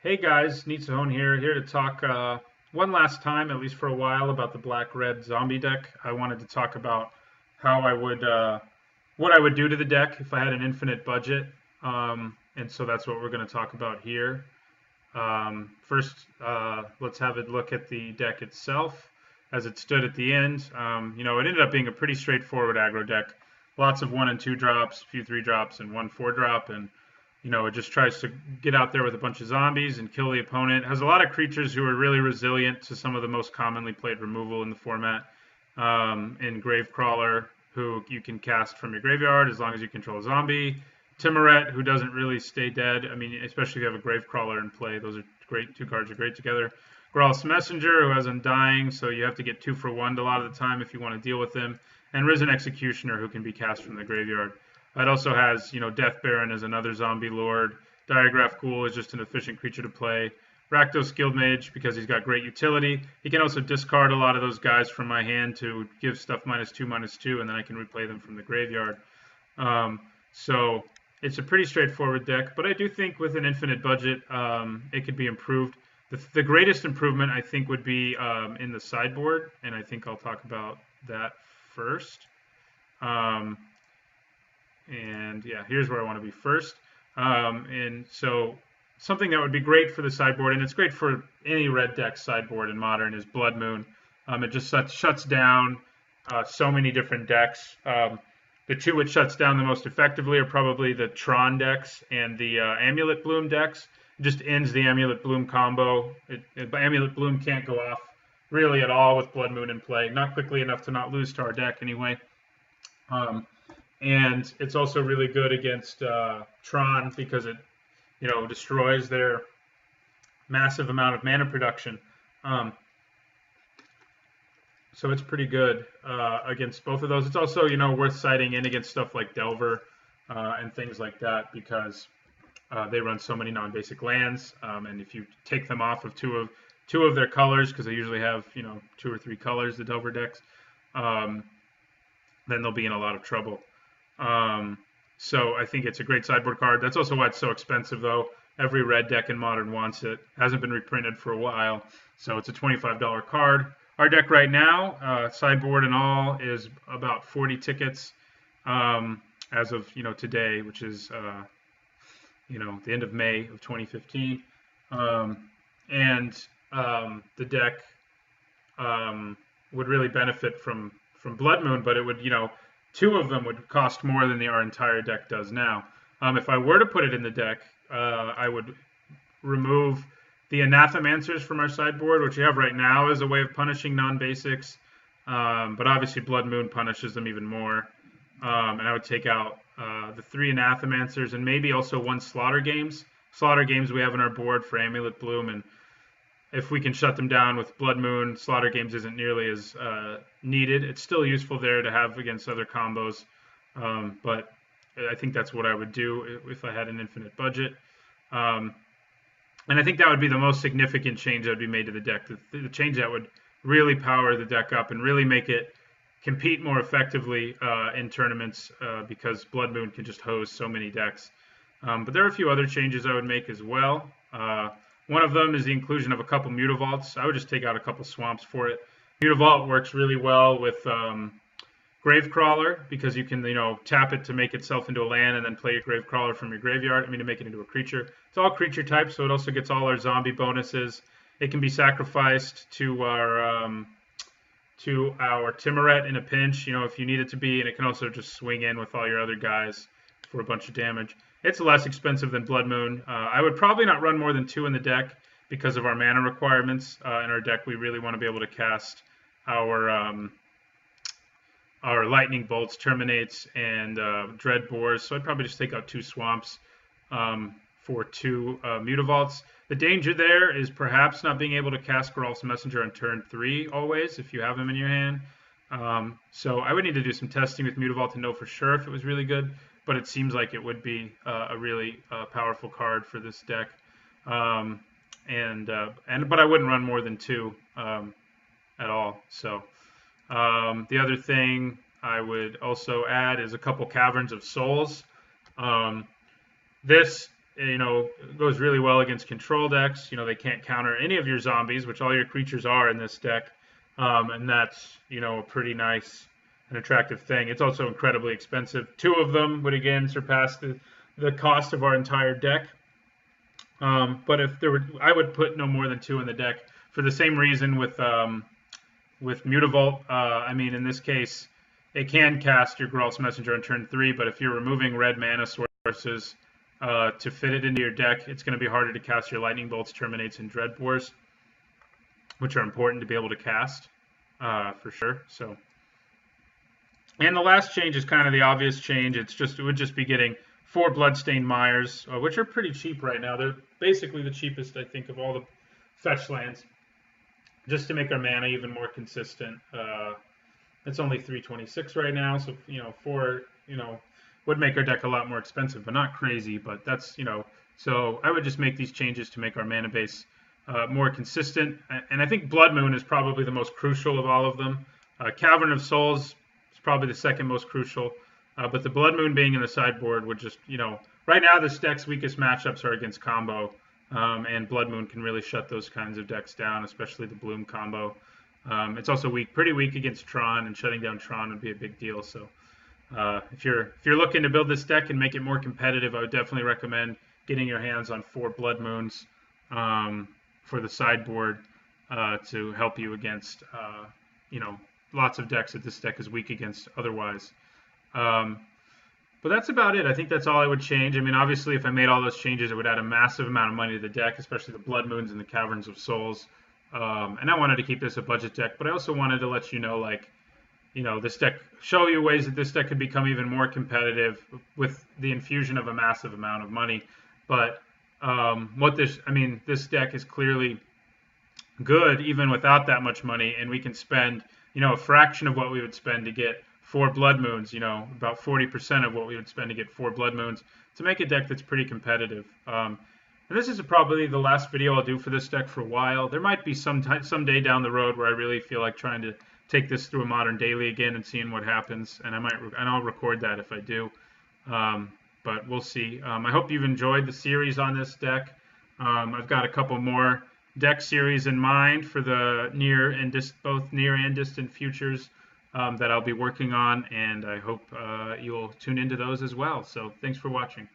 Hey guys, Neatsahone here to talk one last time, at least for a while, about the black-red zombie deck. I wanted to talk about how what I would do to the deck if I had an infinite budget, and so that's what we're going to talk about here. First, let's have a look at the deck itself as it stood at the end. It ended up being a pretty straightforward aggro deck. Lots of 1 and 2 drops, a few 3 drops, and 1 4 drop, and it just tries to get out there with a bunch of zombies and kill the opponent. It has a lot of creatures who are really resilient to some of the most commonly played removal in the format. In Gravecrawler, who you can cast from your graveyard as long as you control a zombie. Timoret, who doesn't really stay dead. I mean, especially if you have a Gravecrawler in play. Those are great. 2 cards are great together. Gral's Messenger, who has Undying, so you have to get 2 for 1 a lot of the time if you want to deal with him. And Risen Executioner, who can be cast from the graveyard. It also has, Death Baron as another zombie lord. Diagraph Ghoul is just an efficient creature to play. Rakdos Guildmage, because he's got great utility. He can also discard a lot of those guys from my hand to give stuff -2/-2, and then I can replay them from the graveyard. So it's a pretty straightforward deck, but I do think with an infinite budget, it could be improved. The greatest improvement, I think, would be in the sideboard, and I think I'll talk about that first. And yeah, here's where I want to be first. And so something that would be great for the sideboard, and it's great for any red deck sideboard in Modern, is Blood Moon. It just shuts down so many different decks. The two it shuts down the most effectively are probably the Tron decks and the Amulet Bloom decks. It just ends the Amulet Bloom combo. Amulet Bloom can't go off really at all with Blood Moon in play. Not quickly enough to not lose to our deck anyway. And it's also really good against Tron because it, destroys their massive amount of mana production. So it's pretty good against both of those. It's also, worth citing in against stuff like Delver and things like that because they run so many non-basic lands, and if you take them off of two of their colors, because they usually have 2 or 3 colors, the Delver decks, then they'll be in a lot of trouble. So I think it's a great sideboard card. That's also why it's so expensive, though. Every red deck in Modern wants it. Hasn't been reprinted for a while, so it's a $25 card. Our deck right now, sideboard and all, is about 40 tickets as of today, which is the end of May of 2015. The deck would really benefit from Blood Moon, but it would 2 of them would cost more than our entire deck does now. If I were to put it in the deck, I would remove the Anathemancers from our sideboard, which we have right now as a way of punishing non-basics. But obviously Blood Moon punishes them even more. And I would take out the 3 Anathemancers and maybe also 1 Slaughter Games. Slaughter Games we have on our board for Amulet Bloom, and if we can shut them down with Blood Moon, Slaughter Games isn't nearly as needed. It's still useful there to have against other combos, but I think that's what I would do if I had an infinite budget. And I think that would be the most significant change that would be made to the deck. The change that would really power the deck up and really make it compete more effectively in tournaments because Blood Moon can just hose so many decks. But there are a few other changes I would make as well. One of them is the inclusion of a couple Mutavaults. I would just take out a couple Swamps for it. Mutavault works really well with Gravecrawler because you can, tap it to make itself into a land and then play your Gravecrawler from your graveyard. To make it into a creature. It's all creature types, so it also gets all our zombie bonuses. It can be sacrificed to our Timoret in a pinch, if you need it to be, and it can also just swing in with all your other guys for a bunch of damage. It's less expensive than Blood Moon. I would probably not run more than 2 in the deck because of our mana requirements. In our deck, we really want to be able to cast our Lightning Bolts, Terminates, and Dread Boars. So I'd probably just take out 2 Swamps for 2 Mutavaults. The danger there is perhaps not being able to cast Gral's Messenger on turn 3 always if you have him in your hand. So I would need to do some testing with Mutavault to know for sure if it was really good. But it seems like it would be a really powerful card for this deck, but I wouldn't run more than 2 at all. So the other thing I would also add is a couple Caverns of Souls. This goes really well against control decks. They can't counter any of your zombies, which all your creatures are in this deck, and that's a pretty nice and attractive thing. It's also incredibly expensive. Two of them would again surpass the cost of our entire deck. But if there were, I would put no more than two in the deck for the same reason with Mutavault. I mean, in this case, it can cast your Geralt's Messenger on turn 3, but if you're removing red mana sources to fit it into your deck, it's going to be harder to cast your Lightning Bolts, Terminates, and Dreadbores, which are important to be able to cast for sure. So, and the last change is kind of the obvious change. It would just be getting 4 Bloodstained Mires, which are pretty cheap right now. They're basically the cheapest, I think, of all the fetch lands, just to make our mana even more consistent. It's only 326 right now, so 4 would make our deck a lot more expensive, but not crazy. But that's so I would just make these changes to make our mana base more consistent. And I think Blood Moon is probably the most crucial of all of them. Cavern of Souls is probably the second most crucial. But the Blood Moon being in the sideboard would just, right now this deck's weakest matchups are against combo, and Blood Moon can really shut those kinds of decks down, especially the Bloom combo. It's also pretty weak against Tron, and shutting down Tron would be a big deal. So if you're looking to build this deck and make it more competitive, I would definitely recommend getting your hands on 4 Blood Moons for the sideboard to help you against, lots of decks that this deck is weak against otherwise. But that's about it. I think that's all I would change. I mean, obviously, if I made all those changes, it would add a massive amount of money to the deck, especially the Blood Moons and the Caverns of Souls. And I wanted to keep this a budget deck, but I also wanted to let you know, this deck, show you ways that this deck could become even more competitive with the infusion of a massive amount of money. But this deck is clearly good even without that much money, and we can spend, a fraction of what we would spend to get 4 Blood Moons, about 40% of what we would spend to get 4 Blood Moons to make a deck that's pretty competitive. And this is probably the last video I'll do for this deck for a while. There might be some day down the road where I really feel like trying to take this through a modern daily again and seeing what happens, and I'll record that if I do. But we'll see. I hope you've enjoyed the series on this deck. I've got a couple more deck series in mind for the both near and distant futures that I'll be working on, and I hope you'll tune into those as well. So thanks for watching.